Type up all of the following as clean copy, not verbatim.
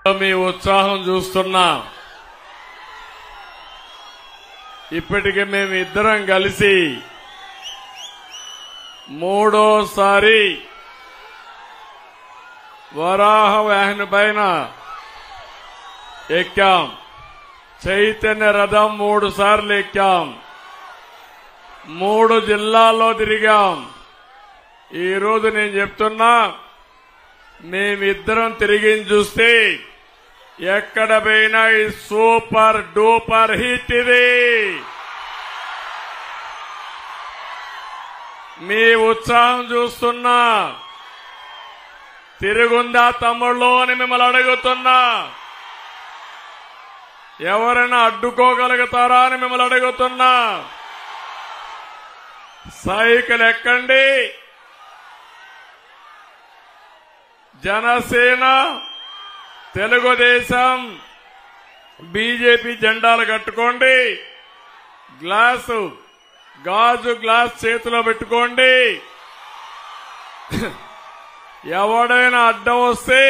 మీ ఉత్సాహం చూస్తున్నా. ఇప్పటికే మేము ఇద్దరం కలిసి మూడోసారి వరాహ వాహన పైన ఎక్కాం. చైతన్య రథం 3 సార్లు ఎక్కాం. 3 జిల్లాల్లో తిరిగాం. ఈరోజు నేను చెప్తున్నా, మేమిద్దరం తిరిగి చూస్తే ఎక్కడ పోయినా ఈ సూపర్ డూపర్ హిట్ ఇది. మీ ఉత్సాహం చూస్తున్నా. తిరుగుందా తమ్ముళ్ళు అని మిమ్మల్ని అడుగుతున్నా. ఎవరైనా అడ్డుకోగలుగుతారా అని మిమ్మల్ని అడుగుతున్నా. సైకిల్ ఎక్కండి. జనసేన, తెలుగుదేశం, బీజేపీ జెండాలు కట్టుకోండి. గాజు గ్లాస్ చేతిలో పెట్టుకోండి. ఎవడైనా అడ్డం వస్తే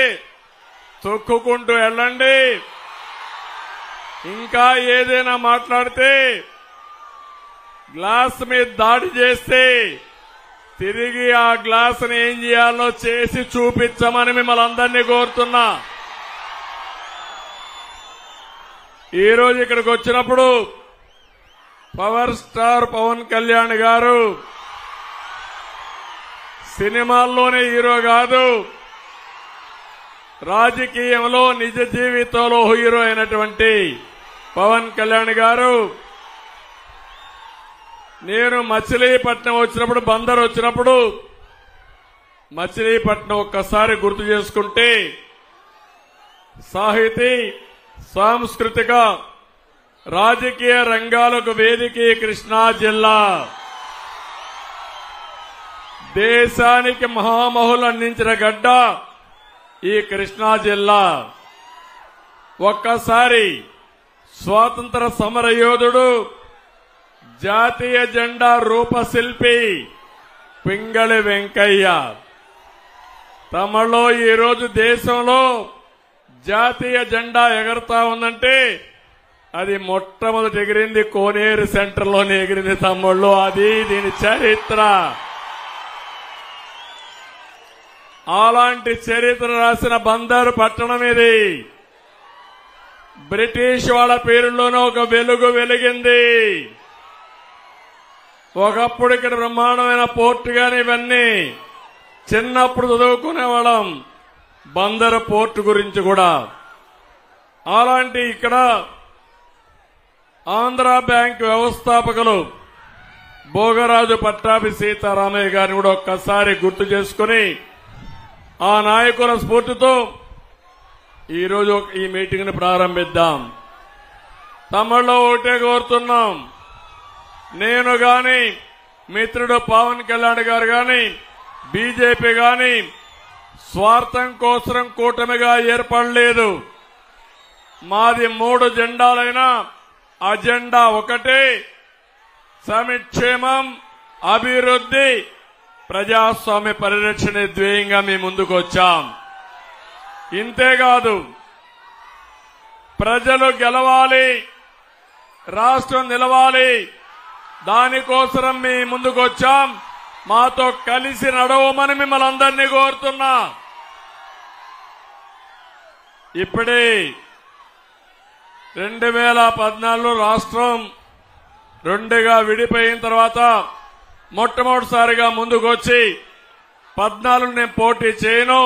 తొక్కుకుంటూ వెళ్ళండి. ఇంకా ఏదైనా మాట్లాడితే, గ్లాస్ మీద దాడి చేస్తే తిరిగి ఆ గ్లాసుని ఏం చేయాలో చేసి చూపించమని మిమ్మల్ని అందరినీ కోరుతున్నా. ఈరోజు ఇక్కడికి వచ్చినప్పుడు పవర్ స్టార్ పవన్ కళ్యాణ్ గారు సినిమాల్లోనే హీరో కాదు, రాజకీయంలో నిజ జీవితంలో హీరో అయినటువంటి పవన్ కళ్యాణ్ గారు నేను మచిలీపట్నం వచ్చినప్పుడు, బందర్ వచ్చినప్పుడు మచిలీపట్నం ఒక్కసారి గుర్తు చేసుకుంటే సాహితీ, సాంస్కృతిక, రాజకీయ రంగాలకు వేదిక కృష్ణా జిల్లా. దేశానికి మహామహులు అందించిన గడ్డ ఈ కృష్ణా జిల్లా. ఒక్కసారి స్వాతంత్ర సమర యోధుడు, జాతీయ జెండా రూపశిల్పి పింగళి వెంకయ్య. తమలో ఈరోజు దేశంలో జాతీయ జెండా ఎగరుతా ఉందంటే అది మొట్టమొదటి ఎగిరింది కోనేరు సెంటర్లోనే ఎగిరింది తమ్ముళ్ళు. అది దీని చరిత్ర. అలాంటి చరిత్ర రాసిన బందరు పట్టణం ఇది. బ్రిటిష్ వాళ్ళ పేరులోనే ఒక వెలుగు వెలిగింది. ఒకప్పుడు ఇక్కడ బ్రహ్మాండమైన పోర్టు గాని ఇవన్నీ చిన్నప్పుడు చదువుకునేవాళ్ళం, బందరు పోర్టు గురించి కూడా. అలాంటి ఇక్కడ ఆంధ్ర బ్యాంక్ వ్యవస్థాపకులు భోగరాజు పట్టాభి సీతారామయ్య గారిని కూడా ఒక్కసారి గుర్తు చేసుకుని ఆ నాయకుల స్ఫూర్తితో ఈరోజు ఈ మీటింగ్ ని ప్రారంభిద్దాం. తమలో ఒకటే కోరుతున్నాం, నేను గాని, మిత్రుడు పవన్ కళ్యాణ్ గారు గాని, బీజేపీ గాని స్వార్థం కోసం కూటమిగా ఏర్పడలేదు. మాది 3 జెండాలైనా అజెండా ఒకటే, సంక్షేమం, అభివృద్ధి, ప్రజాస్వామ్య పరిరక్షణ ధ్యేయంగా మేము ముందుకు వచ్చాం. ఇంతేకాదు, ప్రజలు గెలవాలి, రాష్ట్రం నిలవాలి, దానికోసం మీ ముందుకు వచ్చాం. మాతో కలిసి నడవమని మిమ్మల్ని అందరినీ కోరుతున్నా. ఇప్పుడే 2014లో రాష్ట్రం 2గా విడిపోయిన తర్వాత మొట్టమొదటిసారిగా ముందుకు వచ్చి 14 నేను పోటీ చేయను,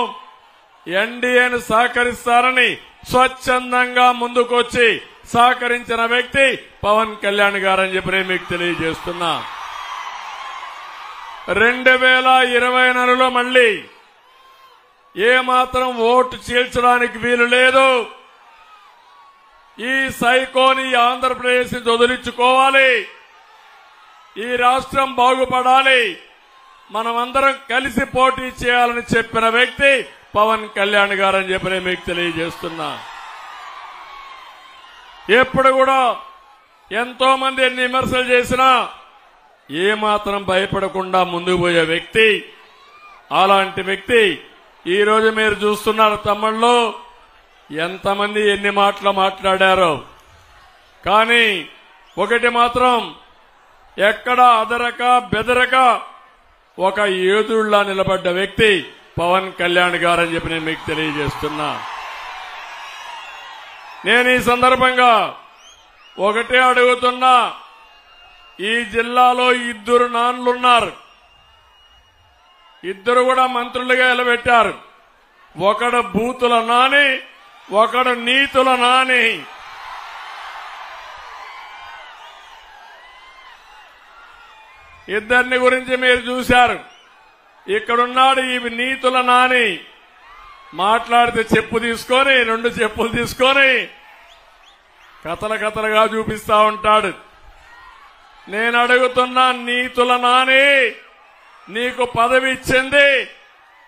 ఎన్డీఏను సహకరిస్తారని స్వచ్ఛందంగా ముందుకొచ్చి సహకరించిన వ్యక్తి పవన్ కళ్యాణ్ గారని చెప్పి నేను మీకు తెలియజేస్తున్నా. 2024లో మళ్లీ ఏమాత్రం ఓటు చీల్చడానికి వీలు లేదు. ఈ సైకోని ఆంధ్రప్రదేశ్ ని వదిలించుకోవాలి. ఈ రాష్ట్రం బాగుపడాలి. మనమందరం కలిసి పోటీ చేయాలని చెప్పిన వ్యక్తి పవన్ కళ్యాణ్ గారని చెప్పి నేను మీకు తెలియజేస్తున్నా. ఎప్పుడు కూడా ఎంతో మంది ఎన్ని విమర్శలు చేసినా ఏమాత్రం భయపడకుండా ముందుకు పోయే వ్యక్తి. అలాంటి వ్యక్తి ఈ రోజు మీరు చూస్తున్నారు తమ్ముళ్ళు, ఎంతమంది ఎన్ని మాటలు మాట్లాడారో, కానీ ఒకటి మాత్రం ఎక్కడ అదరక బెదరక ఒక యోధుడిలా నిలబడ్డ వ్యక్తి పవన్ కళ్యాణ్ గారని చెప్పి నేను మీకు తెలియజేస్తున్నా. నేను ఈ సందర్భంగా ఒకటే అడుగుతున్నా, ఈ జిల్లాలో 2 నాన్లున్నారు, 2 కూడా మంత్రులుగా నిలబెట్టారు. ఒకడు బూతుల నాని, ఒకడు నీతుల నాని. ఇద్దరిని గురించి మీరు చూశారు. ఇక్కడున్నాడు ఈ నీతుల నాని, మాట్లాడితే చెప్పు తీసుకొని 2 చెప్పులు తీసుకొని కథలుగా చూపిస్తా ఉంటాడు. నేను అడుగుతున్నా, నీతుల నాని నీకు పదవి ఇచ్చింది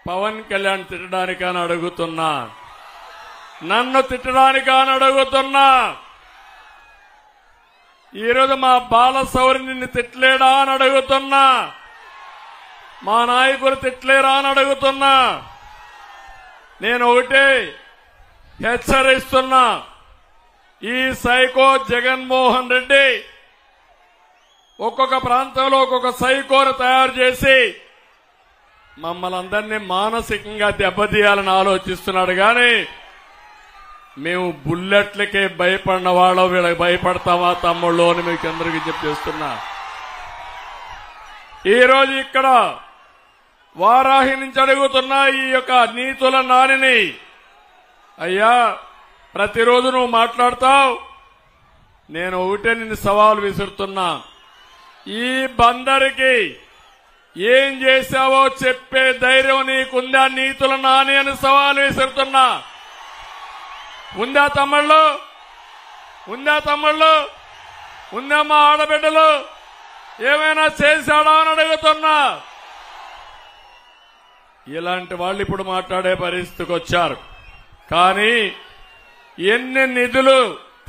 పవన్ కళ్యాణ్ తిట్టడానికని అడుగుతున్నా, నన్ను తిట్టడానికని అడుగుతున్నా. ఈరోజు మా బాలశౌరి నిన్ను తిట్టలేడా అని అడుగుతున్నా, మా నాయకులు తిట్టలేరా అని అడుగుతున్నా. నేను ఒకటే హెచ్చరిస్తున్నా, ఈ సైకో జగన్మోహన్ రెడ్డి ఒక్కొక్క ప్రాంతంలో ఒక్కొక్క సైకోను తయారు చేసి మమ్మల్ని అందరినీ మానసికంగా దెబ్బతీయాలని ఆలోచిస్తున్నాడు. కానీ మేము బుల్లెట్లకే భయపడిన వాళ్ళం, వీళ్ళకి భయపడతామా తమ్ముళ్ళు అని మీకు అందరికీ చెప్పేస్తున్నా. ఈరోజు ఇక్కడ వారాహి నుంచి అడుగుతున్నా ఈ యొక్క నీతుల నానిని, అయ్యా ప్రతిరోజు నువ్వు మాట్లాడతావు, నేను ఒకటే నిన్ను సవాల్ విసురుతున్నా, ఈ బందరికి ఏం చేశావో చెప్పే ధైర్యం నీకుందా నీతుల నాని అని సవాల్ విసురుతున్నా. ఉందా తమ్ముళ్ళు? ఉందా తమ్ముళ్ళు? ఉందా మా ఆడబిడ్డలు? ఏమైనా చేశాడా అని అడుగుతున్నా. ఇలాంటి వాళ్ళు ఇప్పుడు మాట్లాడే పరిస్థితికి వచ్చారు. కానీ ఎన్ని నిధులు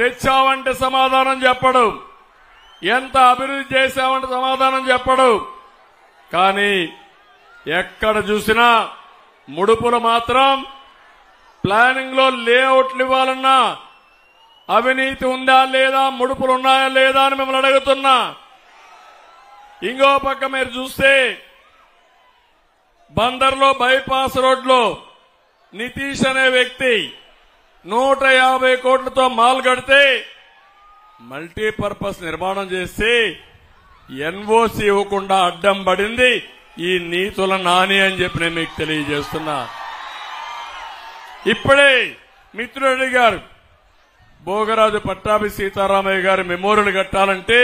తెచ్చావంటే సమాధానం చెప్పడు, ఎంత అభివృద్ధి చేశావంటే సమాధానం చెప్పడు. కానీ ఎక్కడ చూసినా ముడుపులు మాత్రం ప్లానింగ్ లో లేఅవుట్లు ఇవ్వాలన్నా అవినీతి ఉందా లేదా, ముడుపులు ఉన్నాయా లేదా అని మిమ్మల్ని అడుగుతున్నా. ఇంకో పక్క మీరు చూస్తే బందర్లో బైపాస్ రోడ్లో నితీష్ అనే వ్యక్తి 150 కోట్లతో మాల్ కడితే మల్టీపర్పస్ నిర్మాణం చేసి ఎన్ఓసి ఇవ్వకుండా అడ్డం పడింది ఈ నీతుల నాని అని చెప్పి నేను మీకు తెలియజేస్తున్నా. ఇప్పుడే మిత్రుడు అడిగారు, భోగరాజు పట్టాభి సీతారామయ్య గారి మెమోరియల్ కట్టాలంటే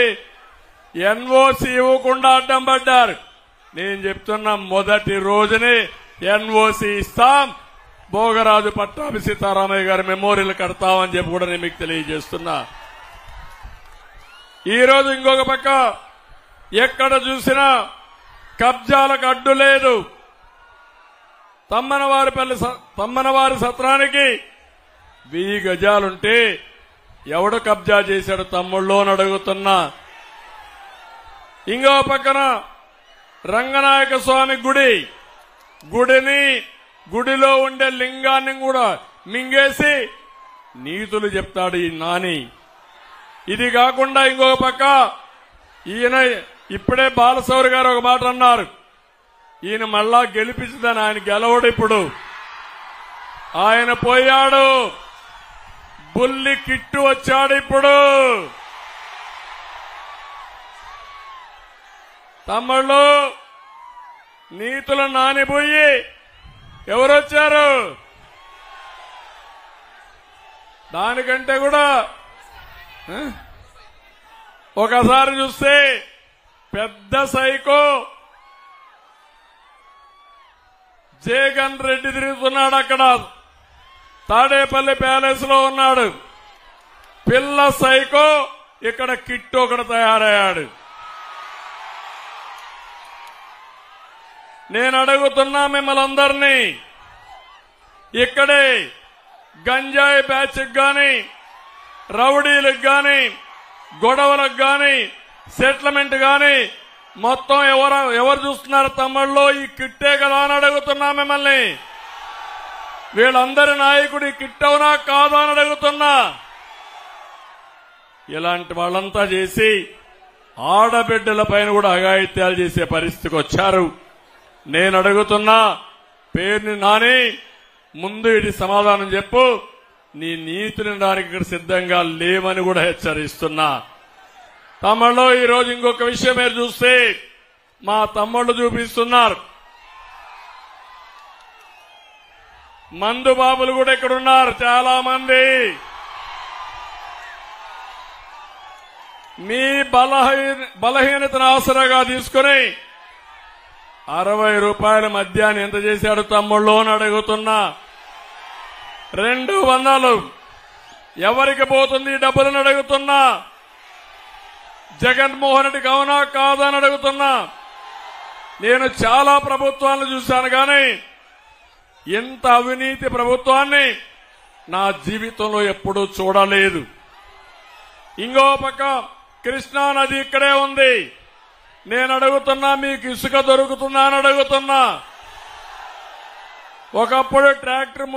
ఎన్ఓసి ఇవ్వకుండా అడ్డం పడ్డారు. నేను చెప్తున్నా, మొదటి రోజునే ఎన్ఓసి ఇస్తాం, భోగరాజు పట్టాభి సీతారామయ్య గారి మెమోరియల్ కడతామని చెప్పి కూడా నేను మీకు తెలియజేస్తున్నా. ఈ రోజు ఇంకొక పక్క ఎక్కడ చూసినా కబ్జాలకు అడ్డు లేదు. తమ్మనవారి సత్రానికి 1000 గజాలుంటే ఎవడు కబ్జా చేశాడు తమ్ముళ్ళు అని అడుగుతున్నా. ఇంకో పక్కన రంగనాయక స్వామి గుడిలో ఉండే లింగాన్ని కూడా మింగేసి నీతులు చెప్తాడు ఈ నాని. ఇది కాకుండా ఇంకొక పక్క ఈయన ఇప్పుడే బాలశౌరి గారు ఒక మాట అన్నారు, ఈయన మళ్ళా గెలిపించదని. ఆయన గెలవడు, ఇప్పుడు ఆయన పోయాడు, బుల్లి కిట్టు వచ్చాడు. ఇప్పుడు తమ్ముళ్ళు నీతుల నానిపోయి ఎవరొచ్చారు? దానికంటే కూడా ఒకసారి చూస్తే పెద్ద సైకో జగన్ రెడ్డి తిరుగుతున్నాడు. అక్కడ తాడేపల్లి ప్యాలెస్ లో ఉన్నాడు. పిల్ల సైకో ఇక్కడ కిట్టు ఒకడు తయారయ్యాడు. నేను అడుగుతున్నా మిమ్మల్ని అందరినీ, ఇక్కడే గంజాయి బ్యాచ్కి గాని, రౌడీలకు గాని, గొడవలకు గాని, సెటిల్మెంట్ గాని మొత్తం ఎవరు చూస్తున్నారు తమ్ముళ్ళు? ఈ కిట్టే కదా అని అడుగుతున్నా మిమ్మల్ని. వీళ్ళందరి నాయకుడి కిట్టవునా కాదా అని అడుగుతున్నా. ఇలాంటి వాళ్ళంతా చేసి ఆడబిడ్డల పైన కూడా అఘాయిత్యాలు చేసే పరిస్థితికి వచ్చారు. నేను అడుగుతున్నా, పేరుని నాని ముందు ఇది సమాధానం చెప్పు. నీ నీతిని దానికి ఇక్కడ సిద్ధంగా లేవని కూడా హెచ్చరిస్తున్నా. తమ్ముళ్ళు, ఈరోజు ఇంకొక విషయం మీరు చూస్తే మా తమ్ముళ్ళు చూపిస్తున్నారు. మందు బాబులు కూడా ఇక్కడ ఉన్నారు చాలా మంది. మీ బలహీనతను ఆసరాగా తీసుకుని 60 రూపాయల మద్యాన్ని ఎంత చేశాడు తమ్ముళ్ళు అని అడుగుతున్నా. 200 ఎవరికి పోతుంది డబ్బులను అడుగుతున్నా. జగన్మోహన్ రెడ్డికి అవునా కాదా అని అడుగుతున్నా. నేను చాలా ప్రభుత్వాలను చూశాను కానీ ఇంత అవినీతి ప్రభుత్వాన్ని నా జీవితంలో ఎప్పుడూ చూడలేదు. ఇంకో పక్క కృష్ణా నది ఇక్కడే ఉంది. నేను అడుగుతున్నా, మీకు ఇసుక దొరుకుతుందా అని అడుగుతున్నా. ఒకప్పుడు ట్రాక్టర్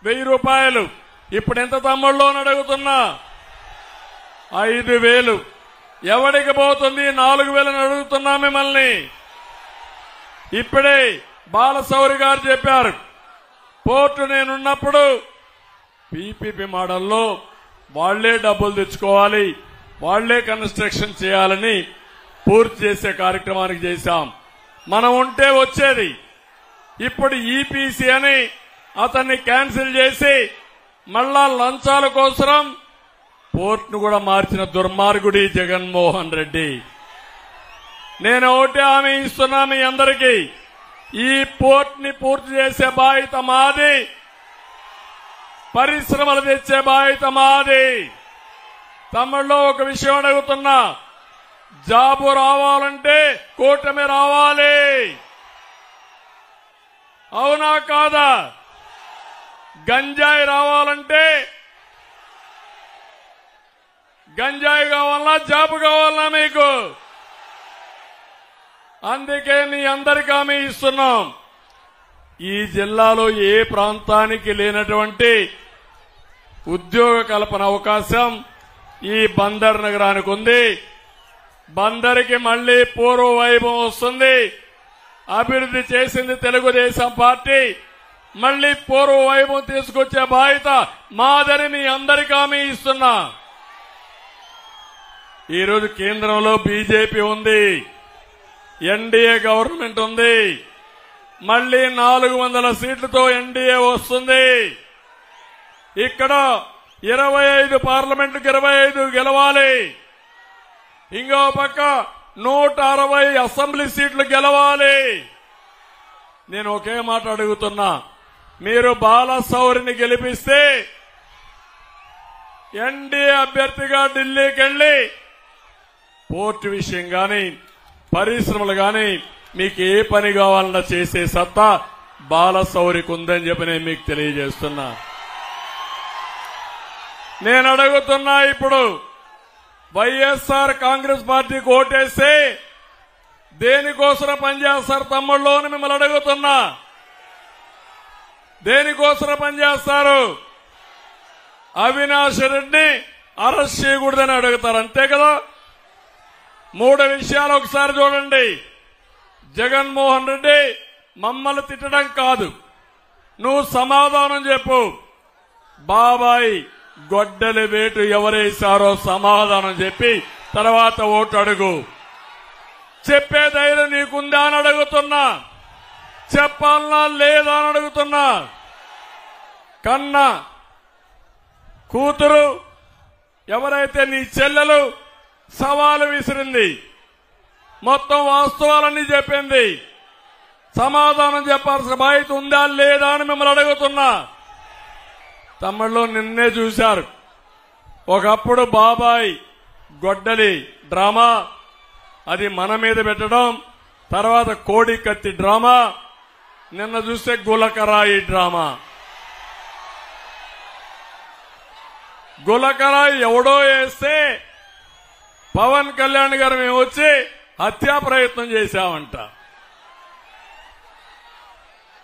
1000 రూపాయలు, ఇప్పుడు ఎంత తమ్ముళ్ళు అని అడుగుతున్నా. 5000 ఎవరికి పోతుంది? 4000 అని అడుగుతున్నా మిమ్మల్ని. ఇప్పుడే బాలశౌరి గారు చెప్పారు, పోర్టు నేనున్నప్పుడు పీపీపీ మోడల్లో వాళ్లే డబ్బులు తెచ్చుకోవాలి, వాళ్లే కన్స్ట్రక్షన్ చేయాలని పూర్తి చేసే కార్యక్రమానికి చేశాం. మనం ఉంటే వచ్చేది. ఇప్పుడు ఈపీసీ అని అతన్ని క్యాన్సిల్ చేసి మళ్ళా లంచాల కోసం పోర్టును కూడా మార్చిన దుర్మార్గుడి జగన్మోహన్ రెడ్డి. నేను ఒకటే హామీ ఇస్తున్నా మీ అందరికీ, ఈ పోర్టుని పూర్తి చేసే బాధ్యత మాది, పరిశ్రమలు తెచ్చే బాధ్యత మాది. తమిళలో ఒక విషయం అడుగుతున్నా, జాబు రావాలంటే కూటమి రావాలి, అవునా కాదా? గంజాయి రావాలంటే గంజాయి కావాలన్నా జాబు కావాలన్నా మీకు? అందుకే మీ అందరికీ హామీ ఇస్తున్నాం. ఈ జిల్లాలో ఏ ప్రాంతానికి లేనటువంటి ఉద్యోగ కల్పన అవకాశం ఈ బందర్ నగరానికి ఉంది. బందర్కి మళ్లీ పూర్వ వైభవం వస్తుంది. అభివృద్ధి చేసింది తెలుగుదేశం పార్టీ. మళ్లీ పూర్వ వైభవం తీసుకొచ్చే బాధ్యత మాదని మీ అందరికీ హామీ ఇస్తున్నా. ఈరోజు కేంద్రంలో బీజేపీ ఉంది, ఎన్డీఏ గవర్నమెంట్ ఉంది. మళ్లీ 400 సీట్లతో ఎన్డీఏ వస్తుంది. ఇక్కడ 25 పార్లమెంటుకు 25 గెలవాలి. ఇంకో పక్క 160 అసెంబ్లీ సీట్లు గెలవాలి. నేను ఒకే మాట అడుగుతున్నా, మీరు బాలశౌరిని గెలిపిస్తే ఎన్డీఏ అభ్యర్థిగా ఢిల్లీకి వెళ్లి పోర్టు విషయం గాని పరిశ్రమలు గాని మీకు ఏ పని కావాలన్నా చేసే సత్తా బాలశౌరికి ఉందని చెప్పి నేను మీకు తెలియజేస్తున్నా. నేను అడుగుతున్నా, ఇప్పుడు వైఎస్ఆర్ కాంగ్రెస్ పార్టీకి ఓటేస్తే దేనికోసం పనిచేస్తారు తమ్ముళ్ళు అని మిమ్మల్ని అడుగుతున్నా. దేనికోసం పనిచేస్తారు? అవినాష్ రెడ్డిని అరెస్ట్ చేయకూడదని అడుగుతారు, అంతే కదా? 3 విషయాలు ఒకసారి చూడండి. జగన్మోహన్ రెడ్డి మమ్మల్ని తిట్టడం కాదు, నువ్వు సమాధానం చెప్పు. బాబాయ్ గొడ్డలి వేటు ఎవరేశారో సమాధానం చెప్పి తర్వాత ఓటు అడుగు. చెప్పే ధైర్యం నీకుందా అని అడుగుతున్నా. చెప్పాలనా లేదా అని అడుగుతున్నా. కన్నా కూతురు ఎవరైతే నీ చెల్లెలు సవాలు విసిరింది, మొత్తం వాస్తవాలన్నీ చెప్పింది, సమాధానం చెప్పాల్సిన బాధ్యత ఉందా లేదా అని మిమ్మల్ని అడుగుతున్నా. తమిళలో నిన్నే చూశారు. ఒకప్పుడు బాబాయ్ గొడ్డలి డ్రామా, అది మన మీద పెట్టడం, తర్వాత కోడి కత్తి డ్రామా, నిన్న చూస్తే గులకరాయి డ్రామా. గులకరాయి ఎవడో వేస్తే పవన్ కళ్యాణ్ గారు మేము వచ్చి హత్యా ప్రయత్నం చేశామంట.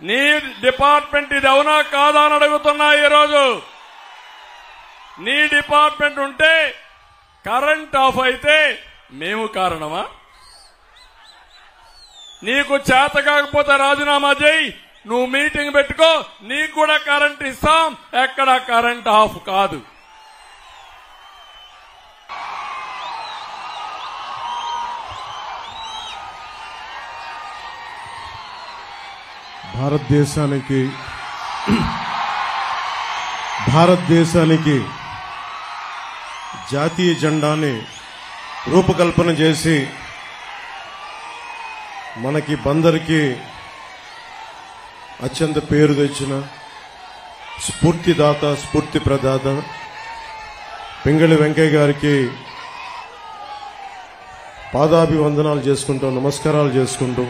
నీ డిపార్ట్మెంట్ ఇది అవునా కాదా అని అడుగుతున్నా. ఈరోజు నీ డిపార్ట్మెంట్ ఉంటే కరెంట్ ఆఫ్ అయితే మేము కారణమా? నీకు చేత కాకపోతే రాజీనామా చేయి, నువ్వు మీటింగ్ పెట్టుకో, నీకు కూడా కరెంట్ ఇస్తాం. ఎక్కడ కరెంట్ ఆఫ్ కాదు. భారతదేశానికి జాతీయ జెండాని రూపకల్పన చేసి మనకి బందర్కి అత్యంత పేరు తెచ్చిన స్ఫూర్తిదాత, స్ఫూర్తి ప్రదాత పింగళి వెంకయ్య గారికి పాదాభివందనాలు చేసుకుంటూ, నమస్కారాలు చేసుకుంటూ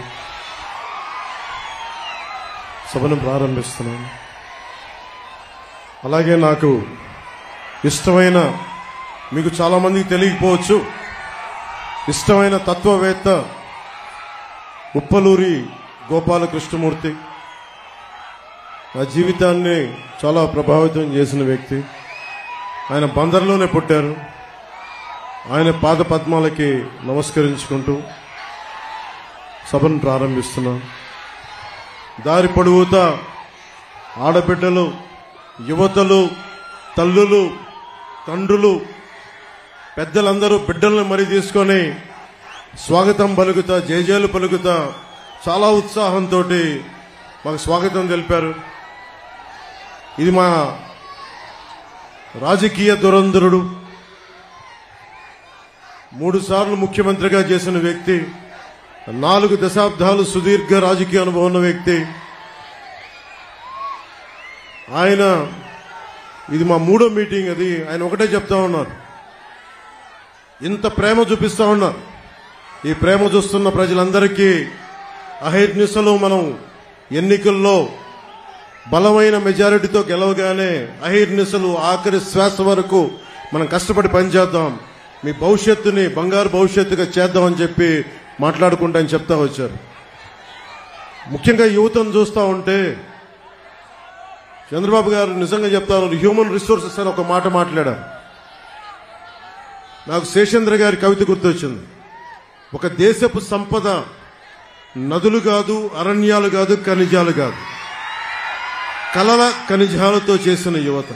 సభను ప్రారంభిస్తున్నాను. అలాగే నాకు ఇష్టమైన, మీకు చాలా మందికి తెలియకపోవచ్చు, ఇష్టమైన తత్వవేత్త ఉప్పలూరి గోపాలకృష్ణమూర్తి నా జీవితాన్ని చాలా ప్రభావితం చేసిన వ్యక్తి. ఆయన బందర్లోనే పుట్టారు. ఆయన పాద పద్మాలకి నమస్కరించుకుంటూ సభను ప్రారంభిస్తున్నాం. దారి పొడవుతా ఆడబిడ్డలు, యువతలు, తల్లులు, తండ్రులు, పెద్దలందరూ బిడ్డలను మరీ తీసుకొని స్వాగతం పలుకుతా, జయజయలు పలుకుతా చాలా ఉత్సాహంతో మాకు స్వాగతం తెలిపారు. ఇది మా రాజకీయ దురంధరుడు, 3 సార్లు ముఖ్యమంత్రిగా చేసిన వ్యక్తి, 4 దశాబ్దాలు సుదీర్ఘ రాజకీయ అనుభవం ఉన్న వ్యక్తి ఆయన. ఇది మా 3వ మీటింగ్. అది ఆయన ఒకటే చెప్తా ఉన్నారు, ఇంత ప్రేమ చూపిస్తా ఉన్నారు. ఈ ప్రేమ చూస్తున్న ప్రజలందరికీ అహర్నిశలు మనం ఎన్నికల్లో బలమైన మెజారిటీతో గెలవగానే అహర్నిశలు ఆఖరి శ్వాస వరకు మనం కష్టపడి పనిచేద్దాం, మీ భవిష్యత్తుని బంగారు భవిష్యత్తుగా చేద్దామని చెప్పి మాట్లాడుకుంటామని చెప్తా వచ్చారు. ముఖ్యంగా యువతను చూస్తూ ఉంటే చంద్రబాబు గారు నిజంగా చెప్తారు, హ్యూమన్ రిసోర్సెస్ అని ఒక మాట మాట్లాడారు. నాకు శేషేంద్ర గారి కవిత గుర్తొచ్చింది. ఒక దేశపు సంపద నదులు కాదు, అరణ్యాలు కాదు, ఖనిజాలు కాదు, కలల ఖనిజాలతో చేసిన యువత.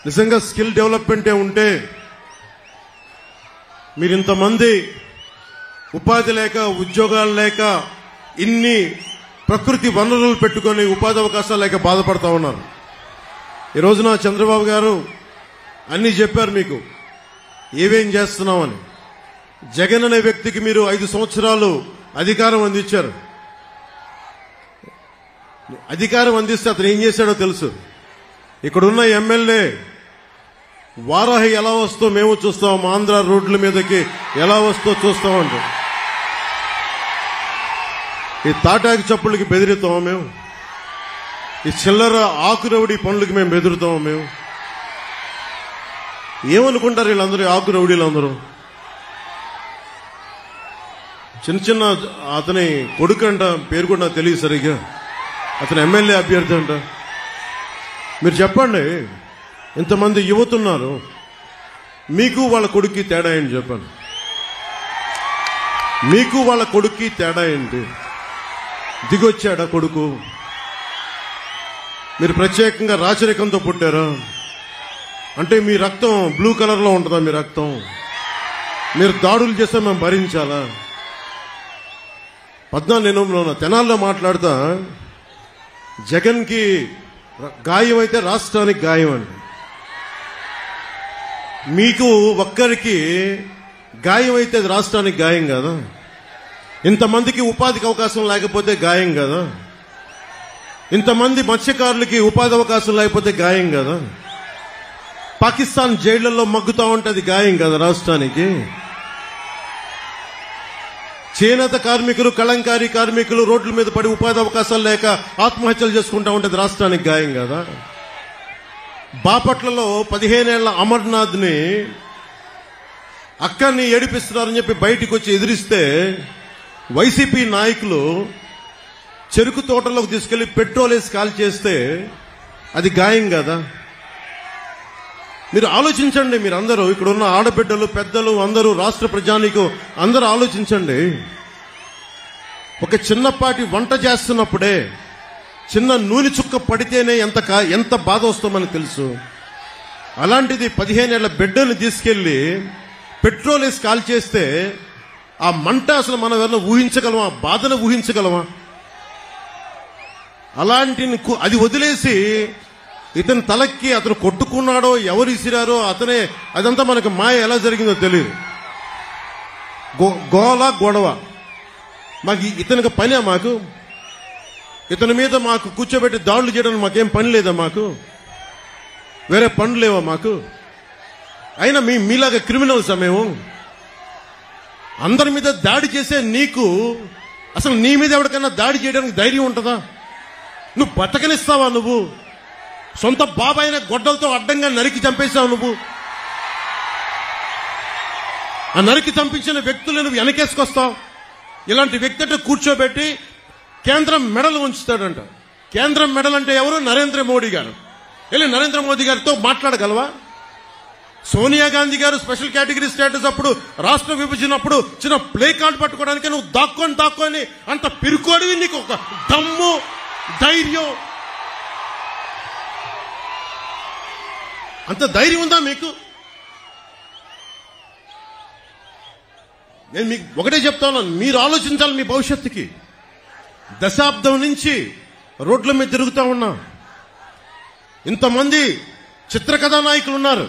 నిజంగా స్కిల్ డెవలప్మెంటే ఉంటే మీరింతమంది ఉపాధి లేక, ఉద్యోగాలు లేక, ఇన్ని ప్రకృతి వనరులు పెట్టుకొని ఉపాధి అవకాశాలు లేక బాధపడతా ఉన్నారు. ఈ రోజున చంద్రబాబు గారు అన్ని చెప్పారు మీకు ఏమేం చేస్తున్నామని. జగన్ అనే వ్యక్తికి మీరు 5 సంవత్సరాలు అధికారం అందించారు. అధికారం అందిస్తే అతను ఏం చేశాడో తెలుసు. ఇక్కడున్న ఎమ్మెల్యే వారాహి ఎలా వస్తో మేము చూస్తాం, ఆంధ్ర రోడ్ల మీదకి ఎలా వస్తో చూస్తామంటే ఈ తాటాకి చప్పుళ్ళకి బెదిరితాం మేము, ఈ చిల్లర ఆకురౌడి పనులకి మేము బెదురుతాం మేము. ఏమనుకుంటారు వీళ్ళందరూ, ఆకురౌడీలందరూ? చిన్న చిన్న అతని కొడుకు అంట, పేరు కూడా నాకు తెలియదు సరిగ్గా, అతను ఎమ్మెల్యే అభ్యర్థి అంట. మీరు చెప్పండి, ఇంతమంది యువత ఉన్నారు, మీకు వాళ్ళ కొడుక్కి తేడా ఏంటి చెప్పండి? మీకు వాళ్ళ కొడుక్కి తేడా ఏంటి? దిగొచ్చాడా కొడుకు? మీరు ప్రత్యేకంగా రాచరికంతో పుట్టారా? అంటే మీ రక్తం బ్లూ కలర్ లో ఉంటుందా? మీ రక్తం మీరు దాడులు చేస్తే మేము భరించాలా? 14 తెనాల్లో మాట్లాడతా, జగన్ కి గాయం అయితే రాష్ట్రానికి గాయం అండి. మీకు ఒక్కరికి గాయం అయితే రాష్ట్రానికి గాయం కదా. ఇంతమందికి ఉపాధికి అవకాశం లేకపోతే గాయం కదా. ఇంతమంది మత్స్యకారులకి ఉపాధి అవకాశం లేకపోతే గాయం కదా. పాకిస్తాన్ జైళ్లలో మగ్గుతా ఉంటే అది గాయం కదా రాష్ట్రానికి. చేనేత కార్మికులు, కళంకారీ కార్మికులు రోడ్ల మీద పడి ఉపాధి అవకాశాలు లేక ఆత్మహత్యలు చేసుకుంటా ఉంటే రాష్ట్రానికి గాయం కదా. బాపట్లలో 15 ఏళ్ల అమర్నాథ్ ని అక్కడిని ఏడిపిస్తున్నారని చెప్పి బయటికి వచ్చి ఎదిరిస్తే వైసీపీ నాయకులు చెరుకు తోటలోకి తీసుకెళ్లి పెట్రోల్ వేసి కాల్ చేస్తే అది గాయం కదా? మీరు ఆలోచించండి. మీరు అందరూ ఇక్కడ ఉన్న ఆడబిడ్డలు, పెద్దలు, అందరూ, రాష్ట్ర ప్రజానీకం అందరూ ఆలోచించండి. ఒక చిన్నపాటి వంట చేస్తున్నప్పుడే చిన్న నూనె చుక్క పడితేనే ఎంత బాధ వస్తుందని తెలుసు. అలాంటిది 15 ఏళ్ల బిడ్డను తీసుకెళ్లి పెట్రోల్ వేసి కాల్ చేస్తే ఆ మంట అసలు మనం ఎవరైనా ఊహించగలమా? బాధను ఊహించగలమా? అలాంటి అది వదిలేసి ఇతని తలకి అతను కొట్టుకున్నాడో, ఎవరు ఇసిరారో అతనే, అదంతా మనకు మాయ ఎలా జరిగిందో తెలియదు. గొడవ మాకు ఇతనికి పనే? మాకు ఇతని మీద మాకు కూర్చోబెట్టి దాడులు చేయడానికి మాకేం పని లేదా? మాకు వేరే పనులు లేవా మాకు? అయినా మీలాగా క్రిమినల్స్ మేము. అందరి మీద దాడి చేసే నీకు అసలు నీ మీద ఎవరికైనా దాడి చేయడానికి ధైర్యం ఉంటుందా? నువ్వు బతకనిస్తావా? నువ్వు సొంత బాబాయిన గొడ్డలతో అడ్డంగా నరికి చంపేశావు. నువ్వు ఆ నరికి చంపించిన వ్యక్తులు నువ్వు వెనకేసుకొస్తావు. ఇలాంటి వ్యక్తి అంటే కూర్చోబెట్టి కేంద్రం మెడలు ఉంచుతాడంట. కేంద్రం మెడల్ అంటే ఎవరు? నరేంద్ర మోడీ గారు. వెళ్ళి నరేంద్ర మోదీ గారితో మాట్లాడగలవా? సోనియా గాంధీ గారు స్పెషల్ కేటగిరీ స్టేటస్ అప్పుడు, రాష్ట్ర విభజనప్పుడు చిన్న ప్లే కార్డు పట్టుకోవడానికి నువ్వు దాక్కొని అంత పిరుకోడివి. నీకు ఒక దమ్ము, ధైర్యం, అంత ధైర్యం ఉందా మీకు? నేను మీకు ఒకటే చెప్తాను, మీరు ఆలోచించాలి మీ భవిష్యత్తుకి. దశాబ్దం నుంచి రోడ్ల మీద తిరుగుతా ఉన్నా. ఇంతమంది చిత్రకథా నాయకులు ఉన్నారు.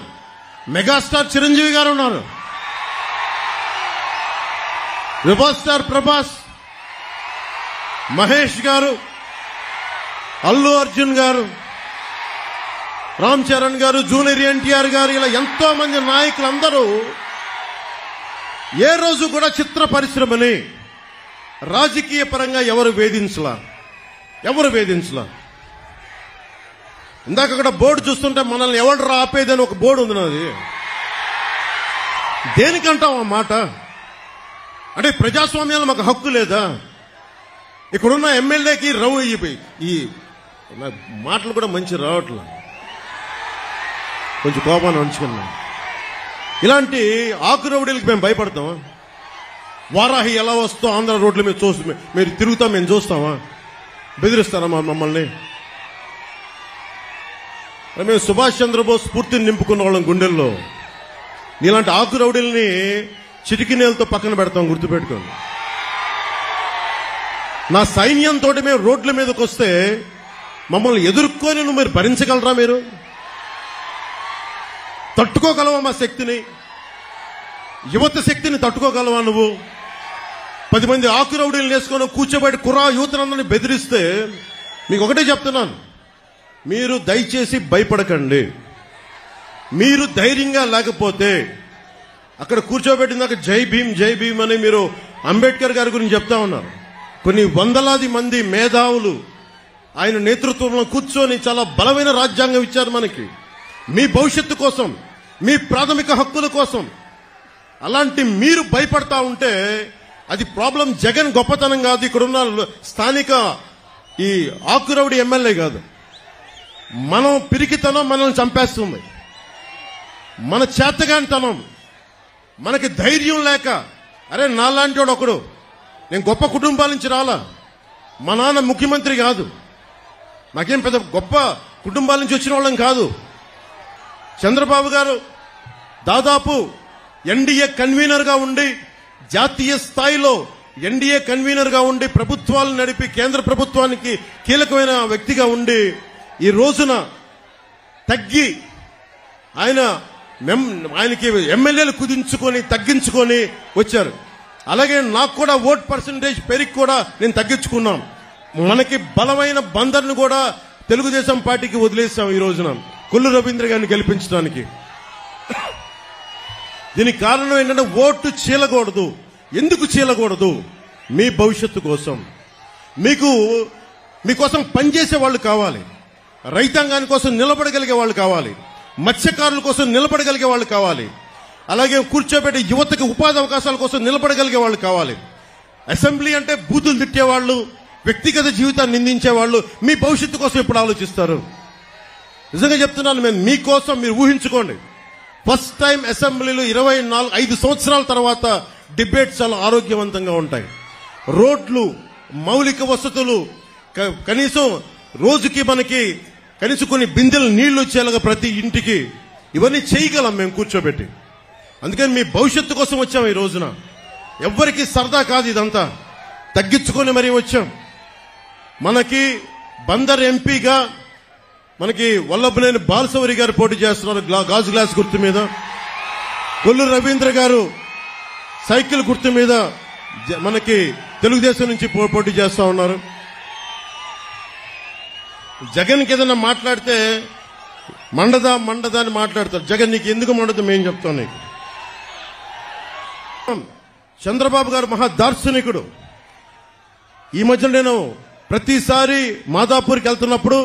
మెగాస్టార్ చిరంజీవి గారు ఉన్నారు, రెబల్ స్టార్ ప్రభాస్, మహేష్ గారు, అల్లు అర్జున్ గారు, రామ్ చరణ్ గారు, జూనియర్ ఎన్టీఆర్ గారు, ఇలా ఎంతో మంది నాయకులందరూ ఏ రోజు కూడా చిత్ర పరిశ్రమని రాజకీయ పరంగా ఎవరు వేధించలా. ఇందాక అక్కడ బోర్డు చూస్తుంటే మనల్ని ఎవరు ఆపేదని ఒక బోర్డు ఉంది. నాది దేనికంటాం ఆ మాట? అంటే ప్రజాస్వామ్యాలు మాకు హక్కు లేదా? ఇక్కడున్న ఎమ్మెల్యేకి ఈ మాటలు కూడా మంచి రావట్లేదు, కొంచెం కోపాన్ని ఉంచుకున్నాం. ఇలాంటి ఆకురౌడీలకు మేము భయపడతామా? వారాహి ఎలా వస్తో ఆంధ్ర రోడ్ల మీద మీరు తిరుగుతాం, మేము చూస్తామా? బెదిరిస్తారా మమ్మల్ని? మేము సుభాష్ చంద్రబోస్ స్ఫూర్తిని నింపుకున్న వాళ్ళం గుండెల్లో. నీలాంటి ఆకురౌడీల్ని చిటికినేలతో పక్కన పెడతాం, గుర్తుపెట్టుకోండి. నా సైన్యంతో మేము రోడ్ల మీదకి వస్తే మమ్మల్ని ఎదుర్కొని మీరు భరించగలరా? మీరు తట్టుకోగలవా? మా శక్తిని, యువత శక్తిని తట్టుకోగలవా నువ్వు? 10 మంది ఆకురౌడీలు వేసుకొని కూర్చోబెట్టి కుర్రా యువతనందరినీ బెదిరిస్తే మీకు ఒకటే చెప్తున్నాను, మీరు దయచేసి భయపడకండి. మీరు ధైర్యంగా లేకపోతే అక్కడ కూర్చోబెట్టిందాక జై భీమ్ అని మీరు అంబేద్కర్ గారి గురించి చెప్తా ఉన్నారు. కొన్ని వందలాది మంది మేధావులు ఆయన నేతృత్వంలో కూర్చొని చాలా బలమైన రాజ్యాంగం ఇచ్చారు మనకి, మీ భవిష్యత్తు కోసం, మీ ప్రాథమిక హక్కుల కోసం. అలాంటి మీరు భయపడతా ఉంటే అది ప్రాబ్లం జగన్ గొప్పతనం కాదు, ఇక్కడున్న స్థానిక ఈ ఆకురౌడి ఎమ్మెల్యే కాదు. మనం పిరికితనం మనల్ని చంపేస్తుంది, మన చేతగానితనం, మనకి ధైర్యం లేక. అరే నాలాంటి వాడు ఒకడు, నేను గొప్ప కుటుంబాల నుంచి రాలా, మా నాన్న ముఖ్యమంత్రి కాదు, నాకేం పెద్ద గొప్ప కుటుంబాల నుంచి వచ్చిన వాళ్ళం కాదు. చంద్రబాబు గారు దాదాపు ఎన్డీఏ కన్వీనర్ గా ఉండి, జాతీయ స్థాయిలో ఎన్డీఏ కన్వీనర్ గా ఉండి ప్రభుత్వాలు నడిపి కేంద్ర ప్రభుత్వానికి కీలకమైన వ్యక్తిగా ఉండి ఈ రోజున తగ్గి ఆయనకి ఎమ్మెల్యేలు కుదించుకొని తగ్గించుకొని వచ్చారు. అలాగే నాకు కూడా ఓట్ పర్సంటేజ్ పెరిగి కూడా నేను తగ్గించుకున్నాం. మనకి బలమైన బందర్ను కూడా తెలుగుదేశం పార్టీకి వదిలేసాం ఈ రోజున కొల్లు రవీంద్ర గారిని గెలిపించడానికి. దీనికి కారణం ఏంటంటే ఓటు చీలకూడదు. ఎందుకు చీలకూడదు? మీ భవిష్యత్తు కోసం, మీకోసం పనిచేసే వాళ్ళు కావాలి, రైతాంగాని కోసం నిలబడగలిగే వాళ్ళు కావాలి, మత్స్యకారుల కోసం నిలబడగలిగే వాళ్ళు కావాలి, అలాగే కూర్చోబెట్టి యువతకి ఉపాధి అవకాశాల కోసం నిలబడగలిగే వాళ్ళు కావాలి. అసెంబ్లీ అంటే బూతులు తిట్టేవాళ్ళు, వ్యక్తిగత జీవితాన్ని నిందించే వాళ్ళు మీ భవిష్యత్తు కోసం ఎప్పుడు ఆలోచిస్తారు? నిజంగా చెప్తున్నాను, నేను మీకోసం మీరు ఊహించుకోండి. ఫస్ట్ టైం అసెంబ్లీలో 5 సంవత్సరాల తర్వాత డిబేట్స్ చాలా ఆరోగ్యవంతంగా ఉంటాయి. రోడ్లు, మౌలిక వసతులు, కనీసం రోజుకి మనకి కనీసం కొన్ని బిందెలు నీళ్లు వచ్చేలాగా ప్రతి ఇంటికి ఇవన్నీ చేయగలం మేము కూర్చోబెట్టి. అందుకని మీ భవిష్యత్తు కోసం వచ్చాం. ఈ రోజున ఎవ్వరికి సరదా కాదు, ఇదంతా తగ్గించుకొని మరీ వచ్చాం. మనకి బందర్ ఎంపీగా మనకి వల్లభనేని బాలశౌరి గారు పోటీ చేస్తున్నారు గాజు గ్లాస్ గుర్తు మీద. కొల్లు రవీంద్ర గారు సైకిల్ గుర్తు మీద మనకి తెలుగుదేశం నుంచి పోటీ చేస్తా ఉన్నారు. జగన్కి ఏదైనా మాట్లాడితే మండదా అని మాట్లాడతారు. జగన్ నీకు ఎందుకు మండదు మేము చెప్తాం నీకు. చంద్రబాబు గారు మహా దార్శనికుడు. ఈ మధ్య నేను ప్రతిసారి మాదాపూర్కి వెళ్తున్నప్పుడు,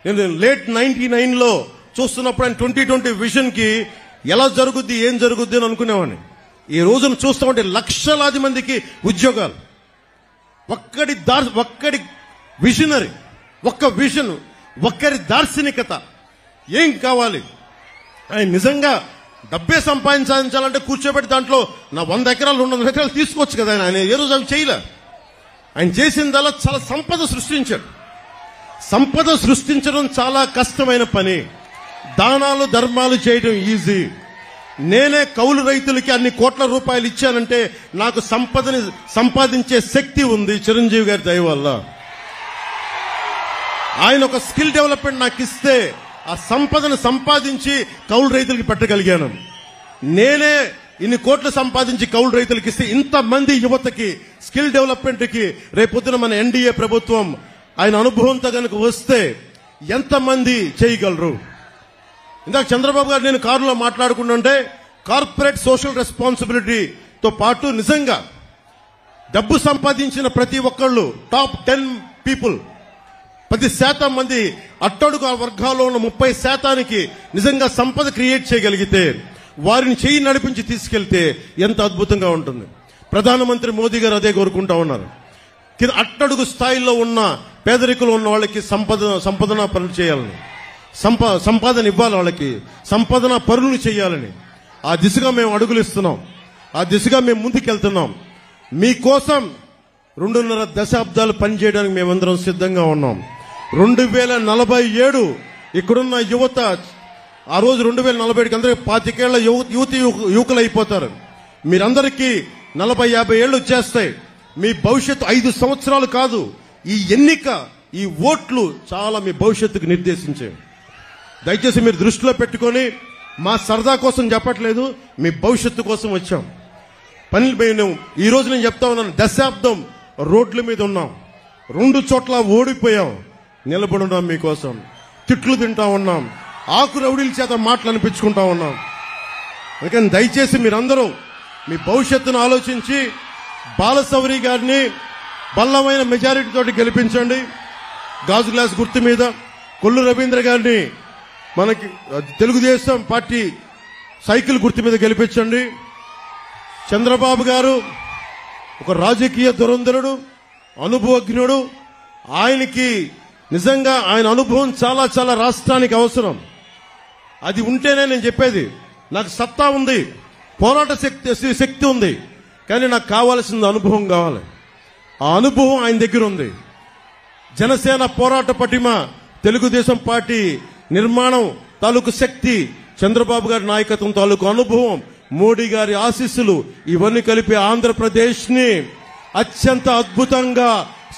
నేను లేట్ 99లో చూస్తున్నప్పుడు ఆయన 2020 విజన్ కి ఎలా జరుగుద్ది, ఏం జరుగుద్ది అని అనుకునేవాడిని. ఈ రోజున చూస్తామంటే లక్షలాది మందికి ఉద్యోగాలు. ఒక్కడి విజనరీ, ఒక్క విజన్, ఒక్కరి దార్శనికత. ఏం కావాలి? ఆయన నిజంగా డబ్బే సంపాదించాలంటే కూర్చోబెట్టి దాంట్లో నా 100 ఎకరాలు 200 ఎకరాలు తీసుకోవచ్చు కదా. ఆయన ఏ రోజు అవి చేయలే. ఆయన చేసిందల్లా చాలా సంపద సృష్టించాడు. సంపద సృష్టించడం చాలా కష్టమైన పని. దానాలు ధర్మాలు చేయడం ఈజీ. నేనే కౌలు రైతులకి అన్ని కోట్ల రూపాయలు ఇచ్చానంటే నాకు సంపదని సంపాదించే శక్తి ఉంది చిరంజీవి గారి దయ వల్ల. ఆయన ఒక స్కిల్ డెవలప్మెంట్ నాకు ఇస్తే ఆ సంపదను సంపాదించి కౌలు రైతులకి పెట్టగలిగాను. నేనే ఇన్ని కోట్లు సంపాదించి కౌలు రైతులకి ఇస్తే ఇంతమంది యువతకి స్కిల్ డెవలప్మెంట్ కి రేపొద్దున మన ఎన్డీఏ ప్రభుత్వం ఆయన అనుభవంతో కనుక వస్తే ఎంతమంది చేయగలరు? ఇందాక చంద్రబాబు గారు నేను కారులో మాట్లాడుకుంటుంటే కార్పొరేట్ సోషల్ రెస్పాన్సిబిలిటీతో పాటు నిజంగా డబ్బు సంపాదించిన ప్రతి ఒక్కళ్ళు టాప్ 10 పీపుల్ 10% మంది అట్టడుగు వర్గాల్లో ఉన్న 30% నిజంగా సంపద క్రియేట్ చేయగలిగితే, వారిని చేయి నడిపించి తీసుకెళ్తే ఎంత అద్భుతంగా ఉంటుంది. ప్రధానమంత్రి మోదీ గారు అదే కోరుకుంటా ఉన్నారు. అట్టడుగు స్థాయిలో ఉన్న పేదరికులు ఉన్న వాళ్ళకి సంపదన పనులు చేయాలని, సంపాదన ఇవ్వాలి, వాళ్ళకి సంపాదన పనులు చేయాలని. ఆ దిశగా మేము అడుగులు ఇస్తున్నాం. ఆ దిశగా మేము ముందుకెళ్తున్నాం. మీకోసం 2.5 దశాబ్దాలు పనిచేయడానికి మేమందరం సిద్ధంగా ఉన్నాం. 2047 ఇక్కడున్న యువత, ఆ రోజు 2047కి అందరికీ 25 ఏళ్ల యువకులు అయిపోతారు. మీరందరికీ 40-50 ఏళ్లు వచ్చేస్తాయి. మీ భవిష్యత్తు 5 సంవత్సరాలు కాదు. ఈ ఎన్నిక, ఈ ఓట్లు చాలా మీ భవిష్యత్తుకు నిర్దేశించే. దయచేసి మీరు దృష్టిలో పెట్టుకొని, మా సరదా కోసం చెప్పట్లేదు, మీ భవిష్యత్తు కోసం వచ్చాం. పనులు పోయినాం. ఈ రోజు నేను చెప్తా ఉన్నాను, దశాబ్దం రోడ్ల మీద ఉన్నాం, 2 చోట్ల ఓడిపోయాం, నిలబడున్నాం మీకోసం. తిట్లు తింటా ఉన్నాం, ఆకు రౌడీల చేత మాటలు అనిపించుకుంటా ఉన్నాం. అందుకని దయచేసి మీరందరూ మీ భవిష్యత్తును ఆలోచించి బాలశౌరి గారిని బలమైన మెజారిటీతో గెలిపించండి. గాజు గ్లాస్ గుర్తు మీద కొల్లు రవీంద్ర గారిని మనకి తెలుగుదేశం పార్టీ సైకిల్ గుర్తు మీద గెలిపించండి. చంద్రబాబు గారు ఒక రాజకీయ దురంధరుడు, అనుభవజ్ఞుడు. ఆయనకి నిజంగా ఆయన అనుభవం చాలా చాలా రాష్ట్రానికి అవసరం. అది ఉంటేనే నేను చెప్పేది, నాకు సత్తా ఉంది, పోరాట శక్తి ఉంది, కానీ నాకు కావాల్సిన అనుభవం కావాలి. ఆ అనుభవం ఆయన దగ్గర ఉంది. జనసేన పోరాట పటిమ, తెలుగుదేశం పార్టీ నిర్మాణం తాలూకు శక్తి, చంద్రబాబు గారి నాయకత్వం తాలూకు అనుభవం, మోడీ గారి ఆశీస్సులు, ఇవన్నీ కలిపి ఆంధ్రప్రదేశ్ ని అత్యంత అద్భుతంగా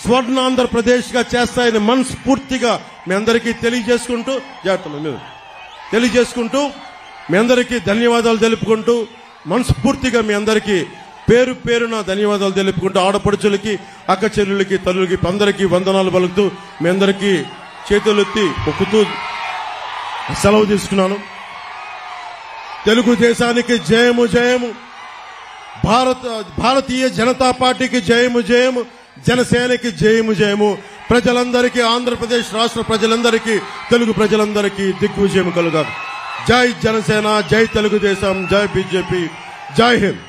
స్వర్ణాంధ్రప్రదేశ్ గా చేస్తాయని మనస్ఫూర్తిగా మీ అందరికీ తెలియజేసుకుంటూ మీ అందరికీ ధన్యవాదాలు తెలుపుకుంటూ, మనస్ఫూర్తిగా మీ అందరికీ పేరు పేరున ధన్యవాదాలు తెలుపుకుంటూ, ఆడపడుచులకి, అక్క చెల్లెళ్ళకి, తల్లులకి అందరికీ వందనాలు పలుకుతూ, మీ అందరికీ చేతులెత్తి మొక్కుతూ సెలవు తీసుకున్నాను. తెలుగుదేశానికి జయము జయము, భారతీయ జనతా పార్టీకి జయము జయము, జనసేనకి జయము జయము. ప్రజలందరికీ, ఆంధ్రప్రదేశ్ రాష్ట్ర ప్రజలందరికీ, తెలుగు ప్రజలందరికీ దిగ్విజయం కలుగాలి. జై జనసేన, జై తెలుగుదేశం, జై బీజేపీ, జై హింద్.